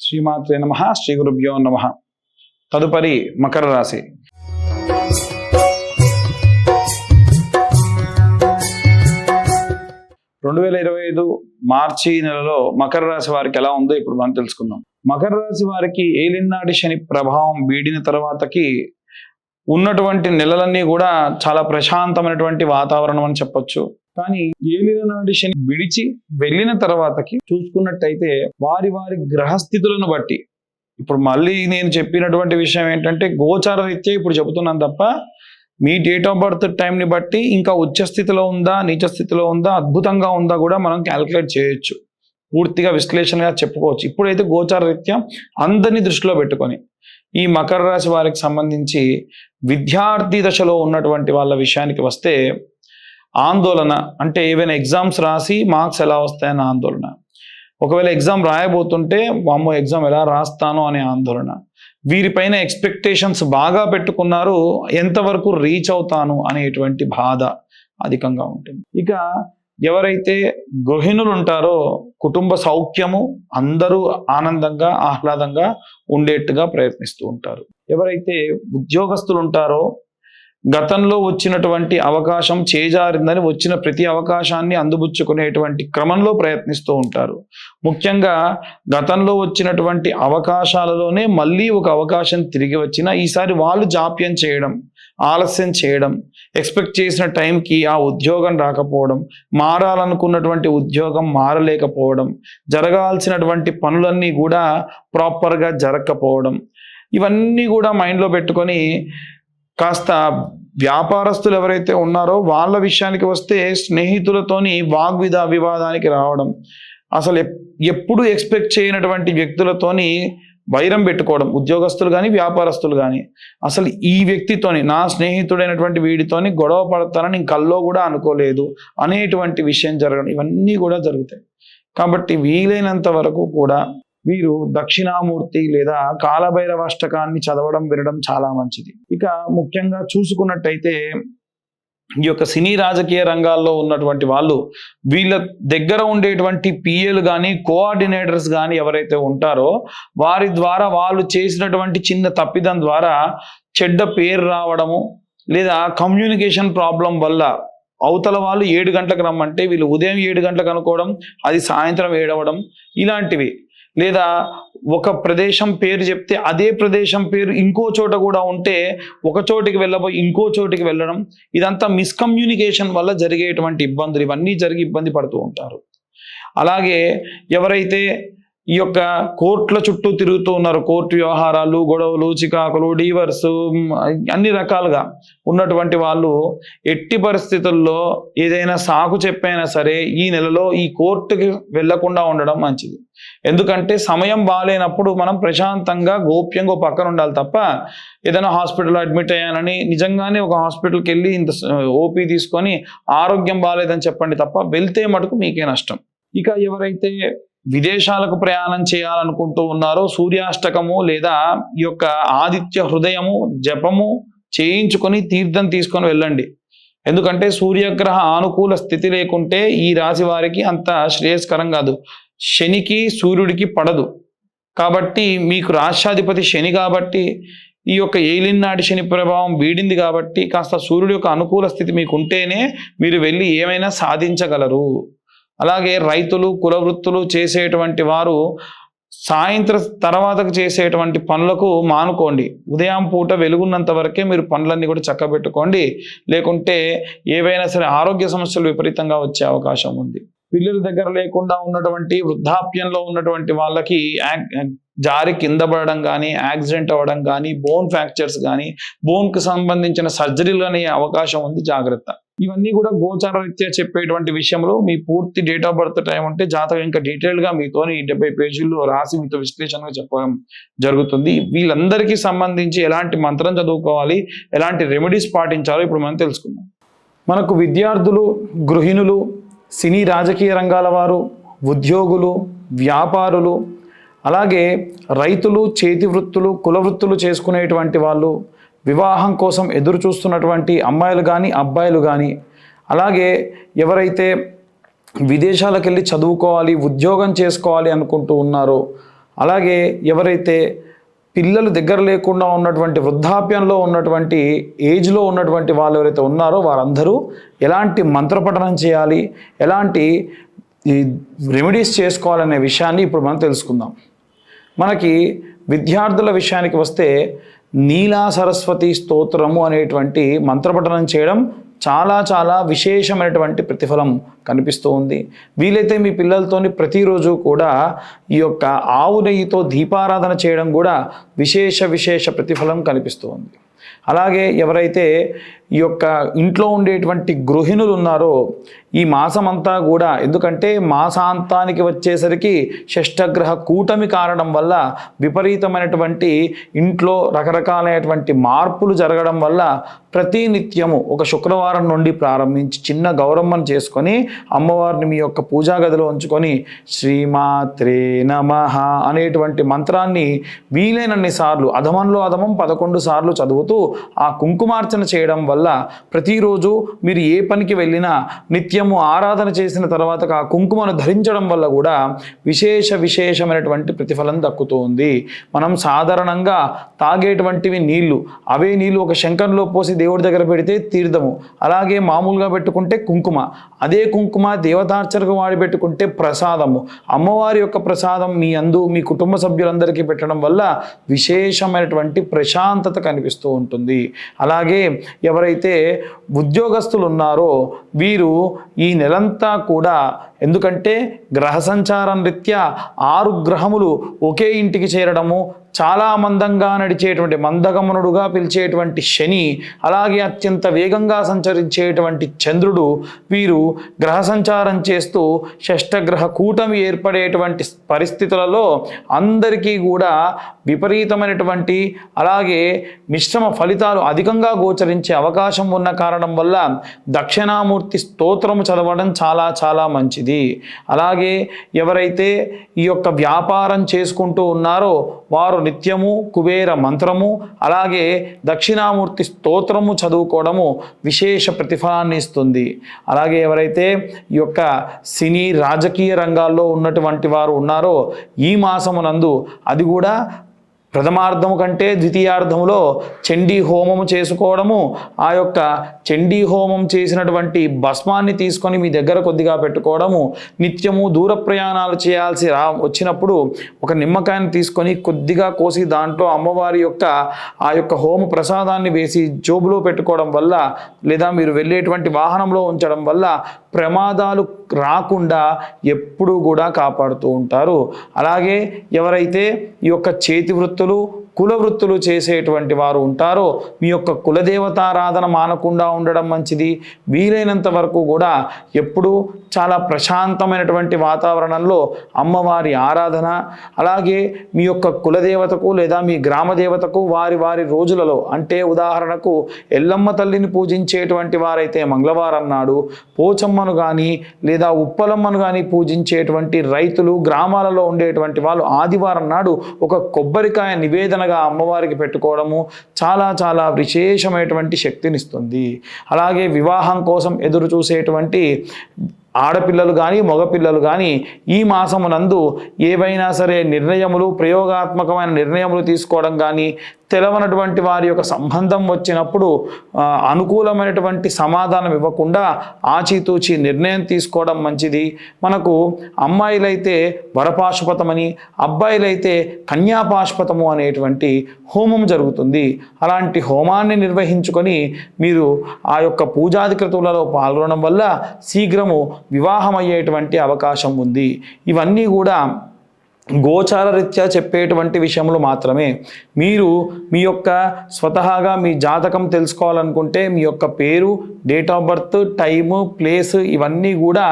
శ్రీమాత్రే నమః. శ్రీ గురుభ్యో నమః. తదుపరి మకర రాశి. రెండు 2025 మార్చి నెలలో మకర రాశి వారికి ఎలా ఉందో ఇప్పుడు మనం తెలుసుకుందాం. మకర రాశి వారికి ఏలినాటి శని ప్రభావం వీడిన తర్వాతకి ఉన్నటువంటి నెలలన్నీ కూడా చాలా ప్రశాంతమైనటువంటి వాతావరణం అని చెప్పొచ్చు. కానీ ఏలినాటి శని విడిచి వెళ్ళిన తర్వాతకి చూసుకున్నట్టయితే వారి వారి గ్రహస్థితులను బట్టి, ఇప్పుడు మళ్ళీ నేను చెప్పినటువంటి విషయం ఏంటంటే గోచార రీత్యా ఇప్పుడు చెబుతున్నాను తప్ప మీ డేట్ ఆఫ్ బర్త్ టైంని బట్టి ఇంకా ఉచ్చ స్థితిలో ఉందా, నీచ స్థితిలో ఉందా, అద్భుతంగా ఉందా కూడా మనం క్యాలిక్యులేట్ చేయొచ్చు, పూర్తిగా విశ్లేషణగా చెప్పుకోవచ్చు. ఇప్పుడైతే గోచార రీత్యా అందరినీ దృష్టిలో పెట్టుకొని ఈ మకర రాశి వారికి సంబంధించి విద్యార్థి దశలో ఉన్నటువంటి వాళ్ళ విషయానికి వస్తే ఆందోళన అంటే ఏవైనా ఎగ్జామ్స్ రాసి మార్క్స్ ఎలా వస్తాయన్న ఆందోళన, ఒకవేళ ఎగ్జామ్ రాయబోతుంటే వామ్మో ఎగ్జామ్ ఎలా రాస్తానో అనే ఆందోళన, వీరిపైన ఎక్స్పెక్టేషన్స్ బాగా పెట్టుకున్నారు, ఎంతవరకు రీచ్ అవుతాను అనేటువంటి బాధ అధికంగా ఉంటుంది. ఇక ఎవరైతే గృహిణులు ఉంటారో కుటుంబ సౌఖ్యము అందరూ ఆనందంగా ఆహ్లాదంగా ఉండేట్టుగా ప్రయత్నిస్తూ ఉంటారు. ఎవరైతే ఉద్యోగస్తులు ఉంటారో గతంలో వచ్చినటువంటి అవకాశం చేజారిందని వచ్చిన ప్రతి అవకాశాన్ని అందిపుచ్చుకునేటువంటి క్రమంలో ప్రయత్నిస్తూ ఉంటారు. ముఖ్యంగా గతంలో వచ్చినటువంటి అవకాశాలలోనే మళ్ళీ ఒక అవకాశం తిరిగి వచ్చినా ఈసారి వాళ్ళు జాప్యం చేయడం, ఆలస్యం చేయడం, ఎక్స్పెక్ట్ చేసిన టైంకి ఆ ఉద్యోగం రాకపోవడం, మారాలనుకున్నటువంటి ఉద్యోగం మారలేకపోవడం, జరగాల్సినటువంటి పనులన్నీ కూడా ప్రాపర్గా జరగకపోవడం, ఇవన్నీ కూడా మైండ్లో పెట్టుకొని కాస్త వ్యాపారస్తులు ఎవరైతే ఉన్నారో వాళ్ళ విషయానికి వస్తే స్నేహితులతోని వివాదానికి రావడం, అసలు ఎప్పుడు ఎక్స్పెక్ట్ చేయనటువంటి వ్యక్తులతోని వైరం పెట్టుకోవడం, ఉద్యోగస్తులు కానీ వ్యాపారస్తులు కానీ అసలు ఈ వ్యక్తితోని నా స్నేహితుడైనటువంటి వీడితోని గొడవ పడతానని కల్లో కూడా అనుకోలేదు అనేటువంటి విషయం జరగడం, ఇవన్నీ కూడా జరుగుతాయి. కాబట్టి వీలైనంత వరకు కూడా వీరు దక్షిణామూర్తి లేదా కాలభైరవ అష్టకాన్ని చదవడం వినడం చాలా మంచిది. ఇక ముఖ్యంగా చూసుకున్నట్టయితే ఈ యొక్క సినీ రాజకీయ రంగాల్లో ఉన్నటువంటి వాళ్ళు వీళ్ళ దగ్గర ఉండేటువంటి పిఏలు కానీ కోఆర్డినేటర్స్ కానీ ఎవరైతే ఉంటారో వారి ద్వారా వాళ్ళు చేసినటువంటి చిన్న తప్పిదం ద్వారా చెడ్డ పేరు రావడము, లేదా కమ్యూనికేషన్ ప్రాబ్లం వల్ల అవతల వాళ్ళు 7 గంటలకు రమ్మంటే వీళ్ళు ఉదయం 7 గంటలకు అనుకోవడం, అది సాయంత్రం 7 అవ్వడం, ఇలాంటివి. లేదా ఒక ప్రదేశం పేరు చెప్తే అదే ప్రదేశం పేరు ఇంకో చోట కూడా ఉంటే ఒక చోటికి వెళ్ళబోయి ఇంకో చోటికి వెళ్ళడం, ఇదంతా మిస్కమ్యూనికేషన్ వల్ల జరిగేటువంటి ఇబ్బందులు, ఇవన్నీ జరిగి ఇబ్బంది పడుతూ ఉంటారు. అలాగే ఎవరైతే ఈ యొక్క కోర్టుల చుట్టూ తిరుగుతూ ఉన్నారు, కోర్టు వ్యవహారాలు, గొడవలు, చికాకులు, డీవర్స్, అన్ని రకాలుగా ఉన్నటువంటి వాళ్ళు ఎట్టి పరిస్థితుల్లో ఏదైనా సాకు చెప్పైనా సరే ఈ నెలలో ఈ కోర్టుకి వెళ్లకుండా ఉండడం మంచిది. ఎందుకంటే సమయం బాగాలేనప్పుడు మనం ప్రశాంతంగా గోప్యంగా పక్కన ఉండాలి తప్ప ఏదైనా హాస్పిటల్లో అడ్మిట్ అయ్యానని నిజంగానే ఒక హాస్పిటల్కి వెళ్ళి ఇంత ఓపీ తీసుకొని ఆరోగ్యం బాగాలేదని చెప్పండి తప్ప వెళ్తే మటుకు మీకే నష్టం. ఇక ఎవరైతే విదేశాలకు ప్రయాణం చేయాలనుకుంటూ ఉన్నారో సూర్యాష్టకము లేదా ఈ యొక్క ఆదిత్య హృదయము జపము చేయించుకొని తీర్థం తీసుకొని వెళ్ళండి. ఎందుకంటే సూర్యగ్రహ ఆనుకూల స్థితి లేకుంటే ఈ రాశి వారికి అంత శ్రేయస్కరం కాదు. శనికి సూర్యుడికి పడదు కాబట్టి మీకు రాష్ట్రాధిపతి శని కాబట్టి ఈ యొక్క ఏలినాటి శని ప్రభావం వీడింది కాబట్టి కాస్త సూర్యుడి యొక్క అనుకూల స్థితి మీకు ఉంటేనే మీరు వెళ్ళి ఏమైనా సాధించగలరు. అలాగే రైతులు, కుల వృత్తులు చేసేటువంటి వారు సాయంత్రం తర్వాతకు చేసేటువంటి పనులకు మానుకోండి. ఉదయం పూట వెలుగున్నంత వరకే మీరు పనులన్నీ కూడా చక్కబెట్టుకోండి, లేకుంటే ఏవైనా సరే ఆరోగ్య సమస్యలు విపరీతంగా వచ్చే అవకాశం ఉంది. పిల్లల దగ్గర లేకుండా ఉన్నటువంటి వృద్ధాప్యంలో ఉన్నటువంటి వాళ్ళకి జారి కింద పడడం కానీ, యాక్సిడెంట్ అవ్వడం కానీ, బోన్ ఫ్రాక్చర్స్ కానీ, బోన్కి సంబంధించిన సర్జరీలు అనే అవకాశం ఉంది, జాగ్రత్త. ఇవన్నీ కూడా గోచార రీత్యా చెప్పేటువంటి విషయంలో మీ పూర్తి డేట్ ఆఫ్ బర్త్ టైం ఉంటే జాతకం ఇంకా డీటెయిల్గా మీతోని 70 పేజీల్లో రాసి మీతో విశ్లేషణగా చెప్పడం జరుగుతుంది. వీళ్ళందరికీ సంబంధించి ఎలాంటి మంత్రం చదువుకోవాలి, ఎలాంటి రెమెడీస్ పాటించాలో ఇప్పుడు మనం తెలుసుకుందాం. మనకు విద్యార్థులు, గృహిణులు, సినీ రాజకీయ రంగాల వారు, ఉద్యోగులు, వ్యాపారులు, అలాగే రైతులు, చేతి వృత్తులు, కుల వృత్తులు చేసుకునేటువంటి వాళ్ళు, వివాహం కోసం ఎదురు చూస్తున్నటువంటి అమ్మాయిలు కానీ అబ్బాయిలు కానీ, అలాగే ఎవరైతే విదేశాలకు వెళ్ళి చదువుకోవాలి, ఉద్యోగం చేసుకోవాలి అనుకుంటూ ఉన్నారో అలాగే ఎవరైతే పిల్లలు దగ్గర లేకుండా ఉన్నటువంటి వృద్ధాప్యంలో ఉన్నటువంటి ఏజ్లో ఉన్నటువంటి వాళ్ళు ఎవరైతే ఉన్నారో వారందరూ ఎలాంటి మంత్రపఠనం చేయాలి, ఎలాంటి రెమెడీస్ చేసుకోవాలనే విషయాన్ని ఇప్పుడు మనం తెలుసుకుందాం. మనకి విద్యార్థుల విషయానికి వస్తే నీలా సరస్వతి స్తోత్రము అనేటువంటి మంత్రపఠనం చేయడం చాలా చాలా విశేషమైనటువంటి ప్రతిఫలం కనిపిస్తూ ఉంది. వీలైతే మీ పిల్లలతోని ప్రతిరోజు కూడా ఈ యొక్క ఆవు నెయ్యితో దీపారాధన చేయడం కూడా విశేష ప్రతిఫలం కనిపిస్తూ ఉంది. అలాగే ఎవరైతే ఈ యొక్క ఇంట్లో ఉండేటువంటి గృహిణులు ఉన్నారో ఈ మాసమంతా కూడా, ఎందుకంటే మాసాంతానికి వచ్చేసరికి షష్ఠగ్రహ కూటమి కారణం వల్ల విపరీతమైనటువంటి ఇంట్లో రకరకాలైనటువంటి మార్పులు జరగడం వల్ల ప్రతి నిత్యము ఒక శుక్రవారం నుండి ప్రారంభించి చిన్న గౌరమ్మను చేసుకొని అమ్మవారిని మీ యొక్క పూజా గదిలో ఉంచుకొని శ్రీమాత్రే నమః అనేటువంటి మంత్రాన్ని వీలైనన్ని సార్లు, అధమంలో అధమం 11 సార్లు చదువుతూ ఆ కుంకుమార్చన చేయడం వల్ల ప్రతిరోజు మీరు ఏ పనికి వెళ్ళినా నిత్యము ఆరాధన చేసిన తర్వాత ఆ కుంకుమను ధరించడం వల్ల కూడా విశేషమైనటువంటి ప్రతిఫలం దక్కుతూ ఉంది. మనం సాధారణంగా తాగేటువంటివి నీళ్లు, అవే నీళ్లు ఒక శంఖంలో పోసి దేవుడి దగ్గర పెడితే తీర్థము, అలాగే మామూలుగా పెట్టుకుంటే కుంకుమ, అదే కుంకుమ దేవతార్చనకు వాడి పెట్టుకుంటే ప్రసాదము. అమ్మవారి యొక్క ప్రసాదం మీ అందు మీ కుటుంబ సభ్యులందరికీ పెట్టడం వల్ల విశేషమైనటువంటి ప్రశాంతత కనిపిస్తూ ఉంటుంది. అలాగే ఎవరైతే ఉద్యోగస్తులు ఉన్నారో వీరు ఈ నెలంతా కూడా, ఎందుకంటే గ్రహ సంచారం రీత్యా 6 గ్రహములు ఒకే ఇంటికి చేరడము, చాలా మందంగా నడిచేటువంటి మందగమనుడుగా పిలిచేటువంటి శని, అలాగే అత్యంత వేగంగా సంచరించేటువంటి చంద్రుడు, వీరు గ్రహ సంచారం చేస్తూ షష్ఠగ్రహ కూటమి ఏర్పడేటువంటి పరిస్థితులలో అందరికీ కూడా విపరీతమైనటువంటి అలాగే మిశ్రమ ఫలితాలు అధికంగా గోచరించే అవకాశం ఉన్న కారణం వల్ల దక్షిణామూర్తి స్తోత్రము చదవడం చాలా మంచిది. అలాగే ఎవరైతే ఈ యొక్క వ్యాపారం చేసుకుంటూ ఉన్నారో వారు నిత్యము కుబేర మంత్రము అలాగే దక్షిణామూర్తి స్తోత్రము చదువుకోవడము విశేష ప్రతిఫలాన్ని ఇస్తుంది. అలాగే ఎవరైతే ఈ యొక్క సినీ రాజకీయ రంగాల్లో ఉన్నటువంటి వారు ఉన్నారో ఈ మాసమునందు, అది కూడా ప్రథమార్థము కంటే ద్వితీయార్థములో చండీ హోమము చేసుకోవడము, ఆ యొక్క చండీ హోమం చేసినటువంటి భస్మాన్ని తీసుకొని మీ దగ్గర కొద్దిగా పెట్టుకోవడము, నిత్యము దూర ప్రయాణాలు చేయాల్సి వచ్చినప్పుడు ఒక నిమ్మకాయని తీసుకొని కొద్దిగా కోసి దాంట్లో అమ్మవారి యొక్క ఆ యొక్క హోమ ప్రసాదాన్ని వేసి జోబులో పెట్టుకోవడం వల్ల, లేదా మీరు వెళ్ళేటువంటి వాహనంలో ఉంచడం వల్ల ప్రమాదాలు రాకుండా ఎప్పుడూ కూడా కాపాడుతూ ఉంటారు. అలాగే ఎవరైతే ఈ యొక్క చేతి వృత్తులు కుల వృత్తులు చేసేటువంటి వారు ఉంటారో మీ యొక్క కులదేవతారాధన మానకుండా ఉండడం మంచిది. వీలైనంత వరకు కూడా ఎప్పుడూ చాలా ప్రశాంతమైనటువంటి వాతావరణంలో అమ్మవారి ఆరాధన, అలాగే మీ యొక్క కులదేవతకు లేదా మీ గ్రామ దేవతకు వారి రోజులలో, అంటే ఉదాహరణకు ఎల్లమ్మ తల్లిని పూజించేటువంటి వారైతే మంగళవారం నాడు, పోచమ్మను కానీ లేదా ఉప్పలమ్మను కానీ పూజించేటువంటి రైతులు గ్రామాలలో ఉండేటువంటి వాళ్ళు ఆదివారం నాడు ఒక కొబ్బరికాయ నివేదన అమ్మవారికి పెట్టుకోవడము చాలా విశేషమైనటువంటి శక్తినిస్తుంది. అలాగే వివాహం కోసం ఎదురు చూసేటువంటి ఆడపిల్లలు కానీ మగపిల్లలు కానీ ఈ మాసమునందు ఏవైనా సరే నిర్ణయములు, ప్రయోగాత్మకమైన నిర్ణయములు తీసుకోవడం కానీ, తెలవనటువంటి వారి యొక్క సంబంధం వచ్చినప్పుడు అనుకూలమైనటువంటి సమాధానం ఇవ్వకుండా ఆచితూచి నిర్ణయం తీసుకోవడం మంచిది. మనకు అమ్మాయిలైతే వరపాశుపతమని, అబ్బాయిలైతే కన్యాపాశుపతము అనేటువంటి హోమం జరుగుతుంది. అలాంటి హోమాన్ని నిర్వహించుకొని మీరు ఆ యొక్క పూజాధికృతులలో పాల్గొనడం వల్ల శీఘ్రము వివాహం అయ్యేటువంటి అవకాశం ఉంది. ఇవన్నీ కూడా గోచార రీత్యా చెప్పేటువంటి విషయములు మాత్రమే. మీరు మీ యొక్క స్వతహాగా మీ జాతకం తెలుసుకోవాలనుకుంటే మీ యొక్క పేరు, date of birth, time, place ఇవన్నీ కూడా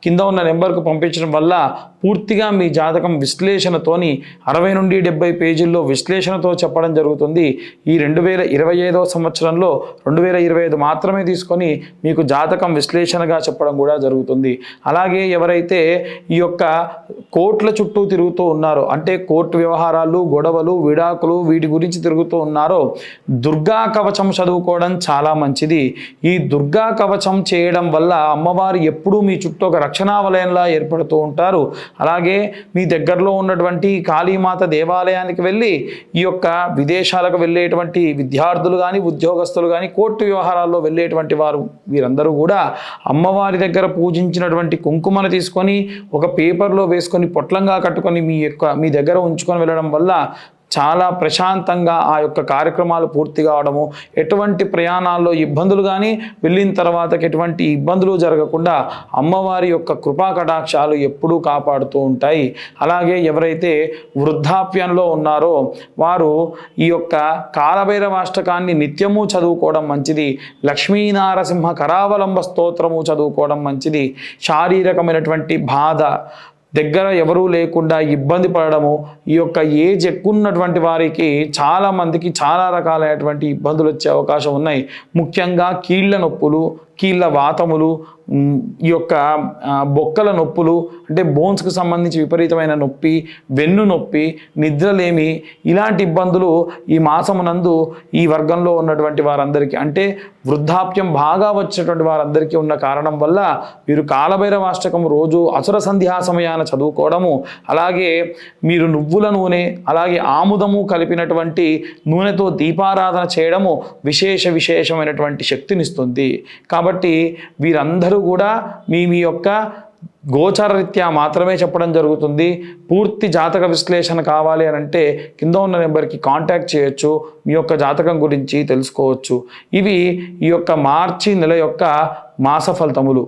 కింద ఉన్న నెంబర్కు పంపించడం వల్ల పూర్తిగా మీ జాతకం విశ్లేషణతోని 60 నుండి 70 పేజీల్లో విశ్లేషణతో చెప్పడం జరుగుతుంది. ఈ 2025వ సంవత్సరంలో 2025 మాత్రమే తీసుకొని మీకు జాతకం విశ్లేషణగా చెప్పడం కూడా జరుగుతుంది. అలాగే ఎవరైతే ఈ యొక్క కోర్టుల చుట్టూ తిరుగుతూ ఉన్నారో, అంటే కోర్టు వ్యవహారాలు, గొడవలు, విడాకులు వీటి గురించి తిరుగుతూ ఉన్నారో, దుర్గా కవచం చదువుకోవడం చాలా మంచిది. ఈ దుర్గా కవచం చేయడం వల్ల అమ్మవారు ఎప్పుడూ మీ చుట్టూ ఒక రక్షణా వలయంలా ఏర్పడుతూ ఉంటారు. అలాగే మీ దగ్గరలో ఉన్నటువంటి కాళీమాత దేవాలయానికి వెళ్ళి ఈ యొక్క విదేశాలకు వెళ్ళేటువంటి విద్యార్థులు కానీ ఉద్యోగస్తులు కానీ కోర్టు వ్యవహారాల్లో వెళ్ళేటువంటి వారు వీరందరూ కూడా అమ్మవారి దగ్గర పూజించినటువంటి కుంకుమను తీసుకొని ఒక పేపర్లో వేసుకొని పొట్లంగా కట్టుకొని మీ దగ్గర ఉంచుకొని వెళ్ళడం వల్ల చాలా ప్రశాంతంగా ఆ యొక్క కార్యక్రమాలు పూర్తి కావడము, ఎటువంటి ప్రయాణాల్లో ఇబ్బందులు కానీ వెళ్ళిన తర్వాతకి ఎటువంటి ఇబ్బందులు జరగకుండా అమ్మవారి యొక్క కృపా కటాక్షాలు ఎప్పుడూ కాపాడుతూ ఉంటాయి. అలాగే ఎవరైతే వృద్ధాప్యంలో ఉన్నారో వారు ఈ యొక్క కాలభైరవాష్టకాన్ని నిత్యము చదువుకోవడం మంచిది. లక్ష్మీనారసింహ కరావలంబ స్తోత్రము చదువుకోవడం మంచిది. శారీరకమైనటువంటి బాధ, దగ్గర ఎవరూ లేకుండా ఇబ్బంది పడడము, ఈ యొక్క ఏజ్ ఎక్కువ ఉన్నటువంటి వారికి చాలామందికి చాలా రకాలైనటువంటి ఇబ్బందులు వచ్చే అవకాశం ఉన్నాయి. ముఖ్యంగా కీళ్ళ నొప్పులు, కీళ్ళ వాతములు, ఈ యొక్క బొక్కల నొప్పులు అంటే బోన్స్కి సంబంధించి విపరీతమైన నొప్పి, వెన్ను నొప్పి, నిద్రలేమి, ఇలాంటి ఇబ్బందులు ఈ మాసమునందు ఈ వర్గంలో ఉన్నటువంటి వారందరికీ అంటే వృద్ధాప్యం బాగా వచ్చినటువంటి వారందరికీ ఉన్న కారణం వల్ల మీరు కాలభైరవాష్టకం రోజు అసుర సంధ్యా సమయాన చదువుకోవడము, అలాగే మీరు నువ్వుల నూనె అలాగే ఆముదము కలిపినటువంటి నూనెతో దీపారాధన చేయడము విశేషమైనటువంటి శక్తినిస్తుంది. కాబట్టి వీరందరూ కూడా మీ యొక్క గోచరరీత్యా మాత్రమే చెప్పడం జరుగుతుంది. పూర్తి జాతక విశ్లేషణ కావాలి అని అంటే కింద ఉన్న నెంబర్కి కాంటాక్ట్ చేయొచ్చు, మీ యొక్క జాతకం గురించి తెలుసుకోవచ్చు. ఇవి ఈ యొక్క మార్చి నెల యొక్క మాస ఫలితములు.